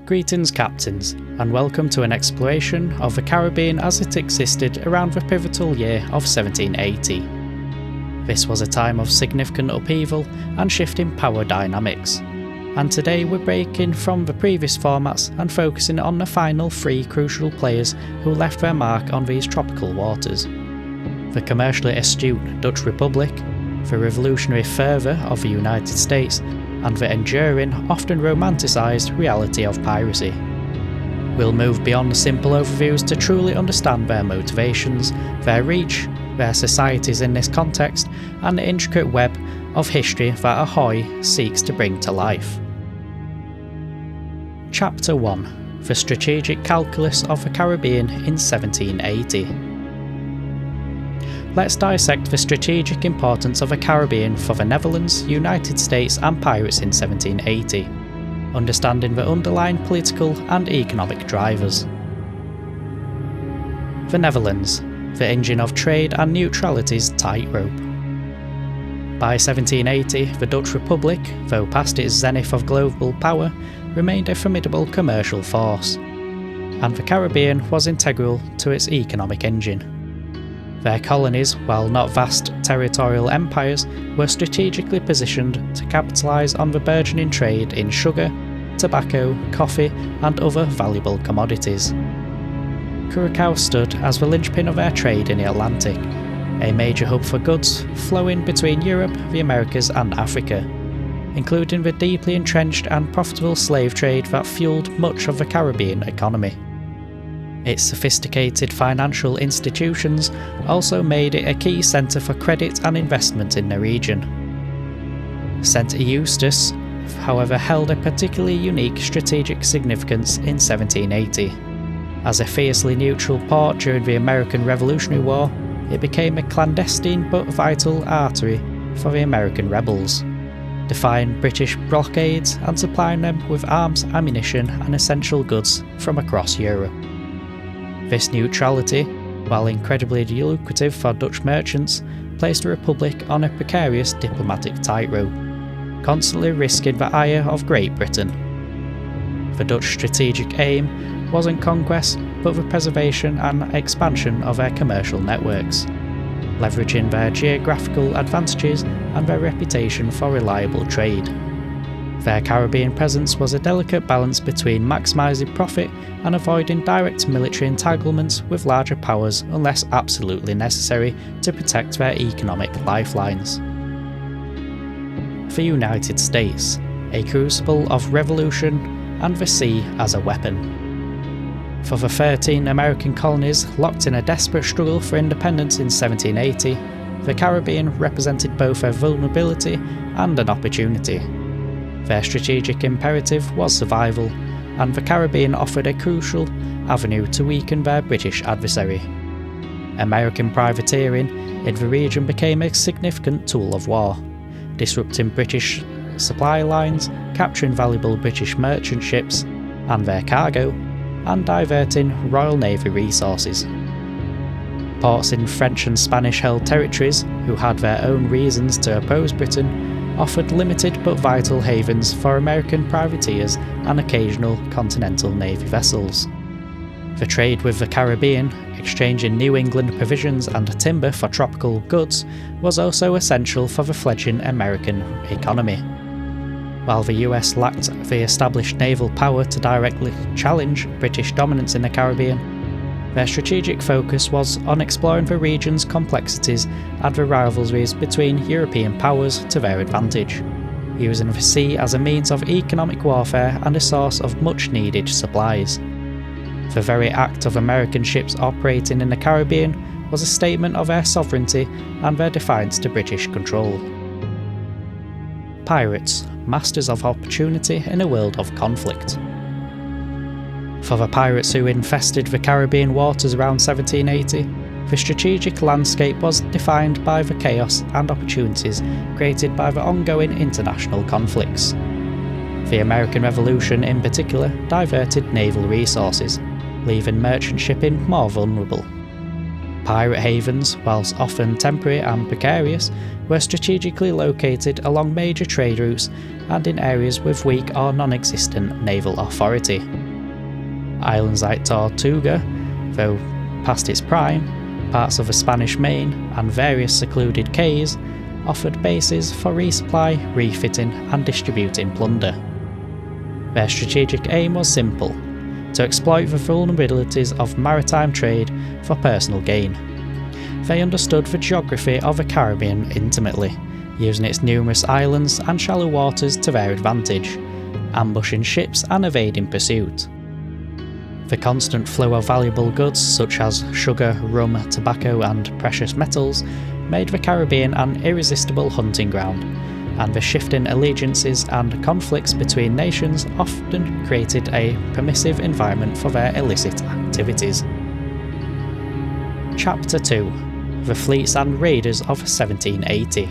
Greetings captains, and welcome to an exploration of the Caribbean as it existed around the pivotal year of 1780. This was a time of significant upheaval and shifting power dynamics, and today we're breaking from the previous formats and focusing on the final three crucial players who left their mark on these tropical waters. The commercially astute Dutch Republic, the revolutionary fervour of the United States, and the enduring, often romanticised reality of piracy. We'll move beyond the simple overviews to truly understand their motivations, their reach, their societies in this context, and the intricate web of history that Ahoy seeks to bring to life. Chapter 1: The Strategic Calculus of the Caribbean in 1780. Let's dissect the strategic importance of the Caribbean for the Netherlands, United States and pirates in 1780, understanding the underlying political and economic drivers. The Netherlands, the engine of trade and neutrality's tightrope. By 1780, the Dutch Republic, though past its zenith of global power, remained a formidable commercial force, and the Caribbean was integral to its economic engine. Their colonies, while not vast territorial empires, were strategically positioned to capitalise on the burgeoning trade in sugar, tobacco, coffee and other valuable commodities. Curaçao stood as the linchpin of their trade in the Atlantic, a major hub for goods flowing between Europe, the Americas and Africa, including the deeply entrenched and profitable slave trade that fuelled much of the Caribbean economy. Its sophisticated financial institutions also made it a key centre for credit and investment in the region. St Eustatius, however, held a particularly unique strategic significance in 1780. As a fiercely neutral port during the American Revolutionary War, it became a clandestine but vital artery for the American rebels, defying British blockades and supplying them with arms, ammunition and essential goods from across Europe. This neutrality, while incredibly lucrative for Dutch merchants, placed the Republic on a precarious diplomatic tightrope, constantly risking the ire of Great Britain. The Dutch strategic aim wasn't conquest, but the preservation and expansion of their commercial networks, leveraging their geographical advantages and their reputation for reliable trade. Their Caribbean presence was a delicate balance between maximising profit and avoiding direct military entanglements with larger powers unless absolutely necessary to protect their economic lifelines. The United States, a crucible of revolution and the sea as a weapon. For the 13 American colonies locked in a desperate struggle for independence in 1780, the Caribbean represented both a vulnerability and an opportunity. Their strategic imperative was survival, and the Caribbean offered a crucial avenue to weaken their British adversary. American privateering in the region became a significant tool of war, disrupting British supply lines, capturing valuable British merchant ships and their cargo, and diverting Royal Navy resources. Ports in French and Spanish-held territories, who had their own reasons to oppose Britain, offered limited but vital havens for American privateers and occasional Continental Navy vessels. The trade with the Caribbean, exchanging New England provisions and timber for tropical goods, was also essential for the fledgling American economy. While the US lacked the established naval power to directly challenge British dominance in the Caribbean, their strategic focus was on exploring the region's complexities and the rivalries between European powers to their advantage, using the sea as a means of economic warfare and a source of much-needed supplies. The very act of American ships operating in the Caribbean was a statement of their sovereignty and their defiance to British control. Pirates, masters of opportunity in a world of conflict. For the pirates who infested the Caribbean waters around 1780, the strategic landscape was defined by the chaos and opportunities created by the ongoing international conflicts. The American Revolution in particular diverted naval resources, leaving merchant shipping more vulnerable. Pirate havens, whilst often temporary and precarious, were strategically located along major trade routes and in areas with weak or non-existent naval authority. Islands like Tortuga, though past its prime, parts of the Spanish Main, and various secluded cays offered bases for resupply, refitting and distributing plunder. Their strategic aim was simple: to exploit the vulnerabilities of maritime trade for personal gain. They understood the geography of the Caribbean intimately, using its numerous islands and shallow waters to their advantage, ambushing ships and evading pursuit. The constant flow of valuable goods such as sugar, rum, tobacco and precious metals made the Caribbean an irresistible hunting ground, and the shifting allegiances and conflicts between nations often created a permissive environment for their illicit activities. Chapter 2: The Fleets and Raiders of 1780.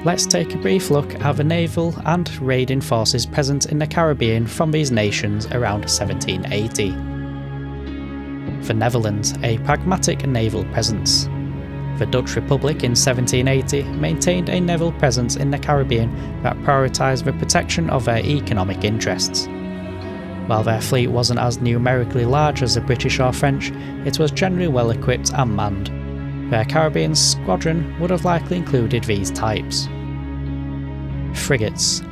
Let's take a brief look at the naval and raiding forces present in the Caribbean from these nations around 1780. The Netherlands, a pragmatic naval presence. The Dutch Republic in 1780 maintained a naval presence in the Caribbean that prioritised the protection of their economic interests. While their fleet wasn't as numerically large as the British or French, it was generally well equipped and manned. Their Caribbean squadron would have likely included these types. Frigates.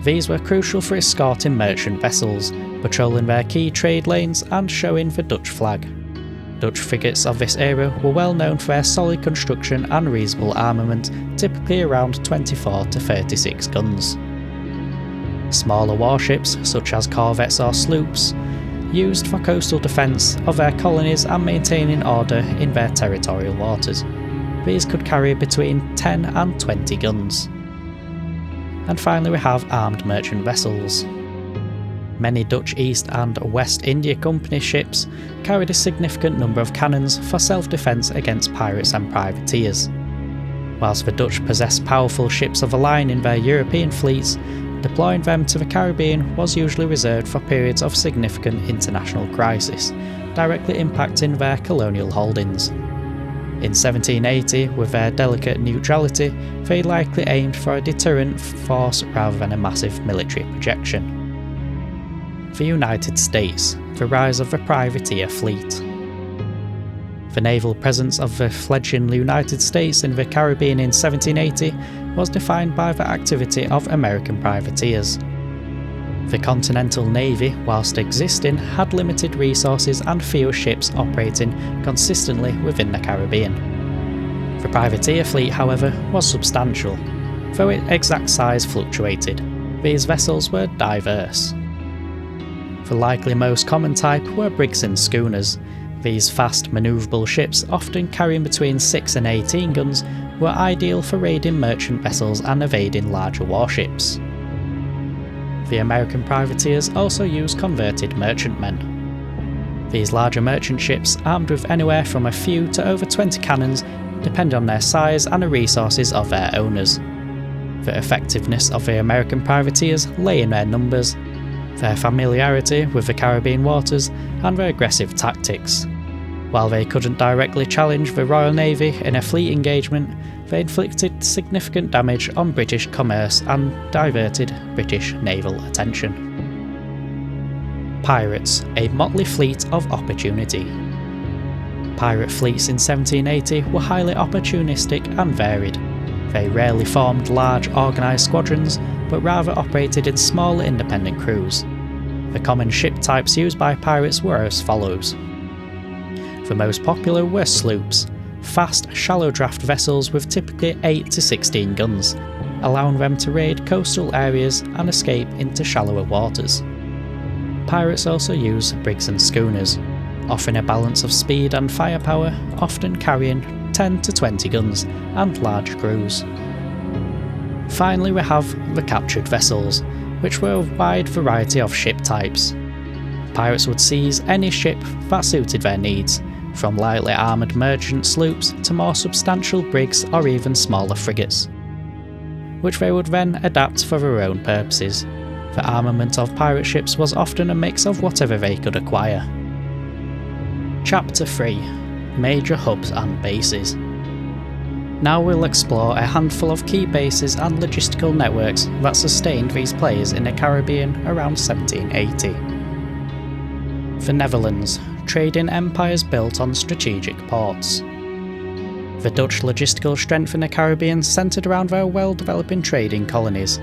These were crucial for escorting merchant vessels, patrolling their key trade lanes and showing the Dutch flag. Dutch frigates of this era were well known for their solid construction and reasonable armament, typically around 24 to 36 guns. Smaller warships, such as corvettes or sloops, used for coastal defence of their colonies and maintaining order in their territorial waters. These could carry between 10 and 20 guns. And finally we have armed merchant vessels. Many Dutch East and West India Company ships carried a significant number of cannons for self-defence against pirates and privateers. Whilst the Dutch possessed powerful ships of the line in their European fleets, deploying them to the Caribbean was usually reserved for periods of significant international crisis, directly impacting their colonial holdings. In 1780, with their delicate neutrality, they likely aimed for a deterrent force rather than a massive military projection. The United States, the rise of the privateer fleet. The naval presence of the fledgling United States in the Caribbean in 1780 was defined by the activity of American privateers. The Continental Navy, whilst existing, had limited resources and fewer ships operating consistently within the Caribbean. The privateer fleet, however, was substantial, though its exact size fluctuated. These vessels were diverse. The likely most common type were brigs and schooners. These fast, manoeuvrable ships, often carrying between 6 and 18 guns, were ideal for raiding merchant vessels and evading larger warships. The American privateers also used converted merchantmen. These larger merchant ships, armed with anywhere from a few to over 20 cannons, depend on their size and the resources of their owners. The effectiveness of the American privateers lay in their numbers, their familiarity with the Caribbean waters, and their aggressive tactics. While they couldn't directly challenge the Royal Navy in a fleet engagement, they inflicted significant damage on British commerce and diverted British naval attention. Pirates, a motley fleet of opportunity. Pirate fleets in 1780 were highly opportunistic and varied. They rarely formed large organised squadrons, but rather operated in smaller independent crews. The common ship types used by pirates were as follows. The most popular were sloops, fast, shallow draft vessels with typically 8 to 16 guns, allowing them to raid coastal areas and escape into shallower waters. Pirates also use brigs and schooners, offering a balance of speed and firepower, often carrying 10 to 20 guns and large crews. Finally we have the captured vessels, which were a wide variety of ship types. Pirates would seize any ship that suited their needs, from lightly armoured merchant sloops to more substantial brigs or even smaller frigates, which they would then adapt for their own purposes. The armament of pirate ships was often a mix of whatever they could acquire. Chapter 3: major hubs and bases. Now we'll explore a handful of key bases and logistical networks that sustained these players in the Caribbean around 1780. The Netherlands, trading empires built on strategic ports. The Dutch logistical strength in the Caribbean centred around their well-developing trading colonies.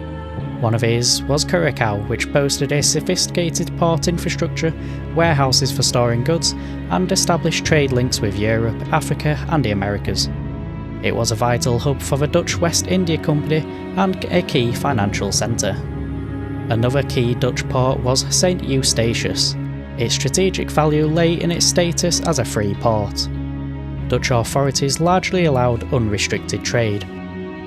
One of these was Curaçao, which boasted a sophisticated port infrastructure, warehouses for storing goods, and established trade links with Europe, Africa, and the Americas. It was a vital hub for the Dutch West India Company and a key financial centre. Another key Dutch port was St Eustatius. Its strategic value lay in its status as a free port. Dutch authorities largely allowed unrestricted trade,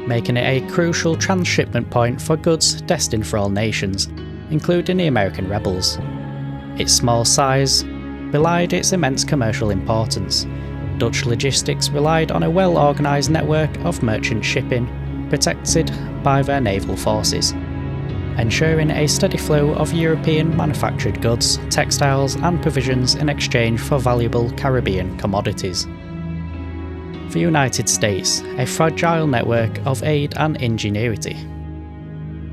making it a crucial transshipment point for goods destined for all nations, including the American rebels. Its small size belied its immense commercial importance. Dutch logistics relied on a well-organised network of merchant shipping, protected by their naval forces, ensuring a steady flow of European manufactured goods, textiles and provisions in exchange for valuable Caribbean commodities. The United States, a fragile network of aid and ingenuity.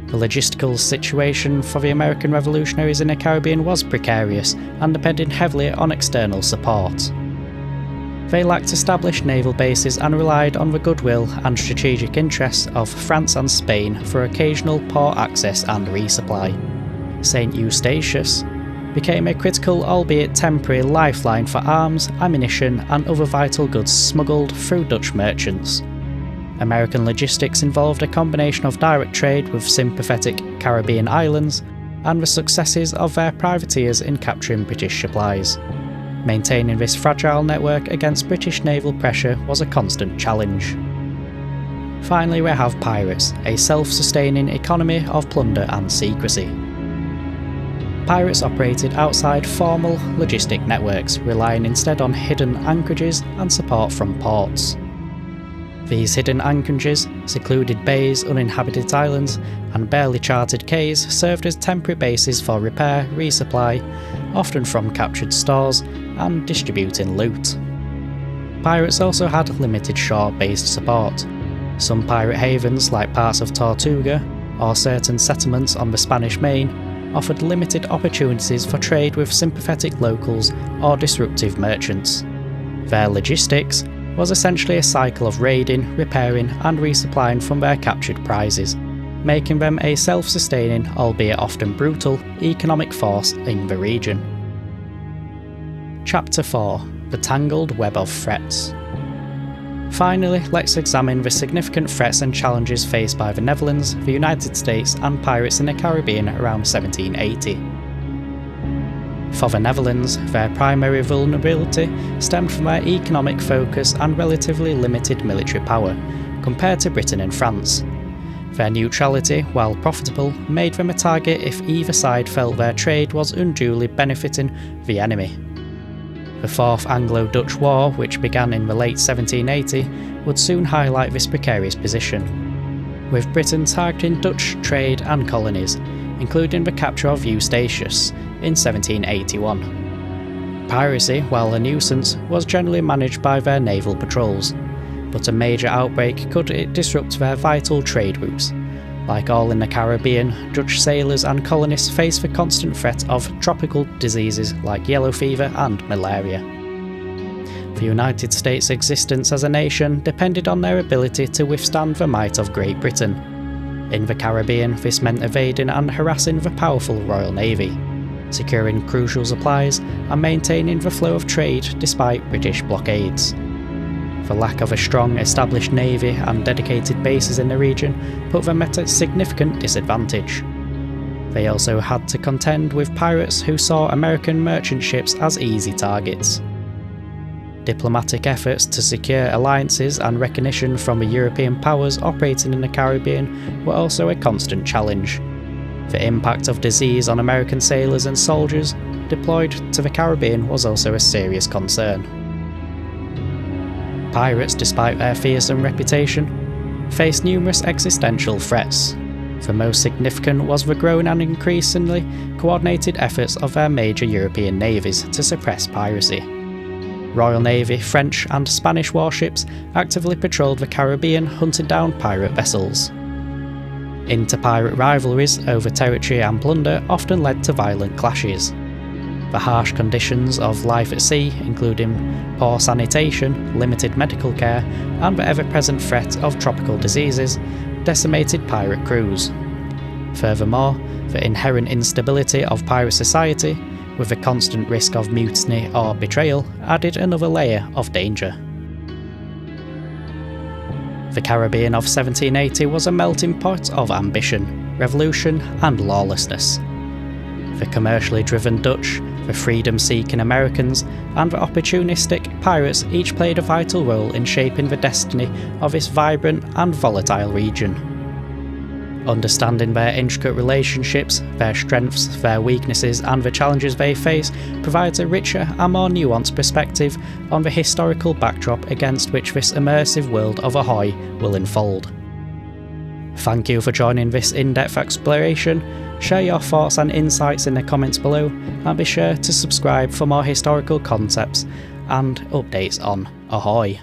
The logistical situation for the American revolutionaries in the Caribbean was precarious and depended heavily on external support. They lacked established naval bases and relied on the goodwill and strategic interests of France and Spain for occasional port access and resupply. St Eustatius became a critical, albeit temporary, lifeline for arms, ammunition, and other vital goods smuggled through Dutch merchants. American logistics involved a combination of direct trade with sympathetic Caribbean islands and the successes of their privateers in capturing British supplies. Maintaining this fragile network against British naval pressure was a constant challenge. Finally, we have pirates, a self-sustaining economy of plunder and secrecy. Pirates operated outside formal logistic networks, relying instead on hidden anchorages and support from ports. These hidden anchorages, secluded bays, uninhabited islands, and barely charted quays served as temporary bases for repair, resupply, often from captured stores, and distributing loot. Pirates also had limited shore-based support. Some pirate havens, like parts of Tortuga, or certain settlements on the Spanish Main, offered limited opportunities for trade with sympathetic locals or disruptive merchants. Their logistics was essentially a cycle of raiding, repairing, and resupplying from their captured prizes, making them a self-sustaining, albeit often brutal, economic force in the region. Chapter 4: The Tangled Web of Threats. Finally, let's examine the significant threats and challenges faced by the Netherlands, the United States, and pirates in the Caribbean around 1780. For the Netherlands, their primary vulnerability stemmed from their economic focus and relatively limited military power, compared to Britain and France. Their neutrality, while profitable, made them a target if either side felt their trade was unduly benefiting the enemy. The Fourth Anglo-Dutch War, which began in the late 1780, would soon highlight this precarious position, with Britain targeting Dutch trade and colonies, including the capture of Eustatius in 1781. Piracy, while a nuisance, was generally managed by their naval patrols, but a major outbreak could disrupt their vital trade routes. Like all in the Caribbean, Dutch sailors and colonists faced the constant threat of tropical diseases like yellow fever and malaria. The United States' existence as a nation depended on their ability to withstand the might of Great Britain. In the Caribbean, this meant evading and harassing the powerful Royal Navy, securing crucial supplies, and maintaining the flow of trade despite British blockades. The lack of a strong established navy and dedicated bases in the region put them at a significant disadvantage. They also had to contend with pirates who saw American merchant ships as easy targets. Diplomatic efforts to secure alliances and recognition from the European powers operating in the Caribbean were also a constant challenge. The impact of disease on American sailors and soldiers deployed to the Caribbean was also a serious concern. Pirates, despite their fearsome reputation, faced numerous existential threats. The most significant was the growing and increasingly coordinated efforts of their major European navies to suppress piracy. Royal Navy, French and Spanish warships actively patrolled the Caribbean hunting down pirate vessels. Inter-pirate rivalries over territory and plunder often led to violent clashes. The harsh conditions of life at sea, including poor sanitation, limited medical care, and the ever-present threat of tropical diseases, decimated pirate crews. Furthermore, the inherent instability of pirate society, with the constant risk of mutiny or betrayal, added another layer of danger. The Caribbean of 1780 was a melting pot of ambition, revolution, and lawlessness. The commercially driven Dutch, the freedom-seeking Americans, and the opportunistic pirates each played a vital role in shaping the destiny of this vibrant and volatile region. Understanding their intricate relationships, their strengths, their weaknesses, and the challenges they face provides a richer and more nuanced perspective on the historical backdrop against which this immersive world of Ahoy will unfold. Thank you for joining this in-depth exploration. Share your thoughts and insights in the comments below, and be sure to subscribe for more historical concepts and updates on Ahoy.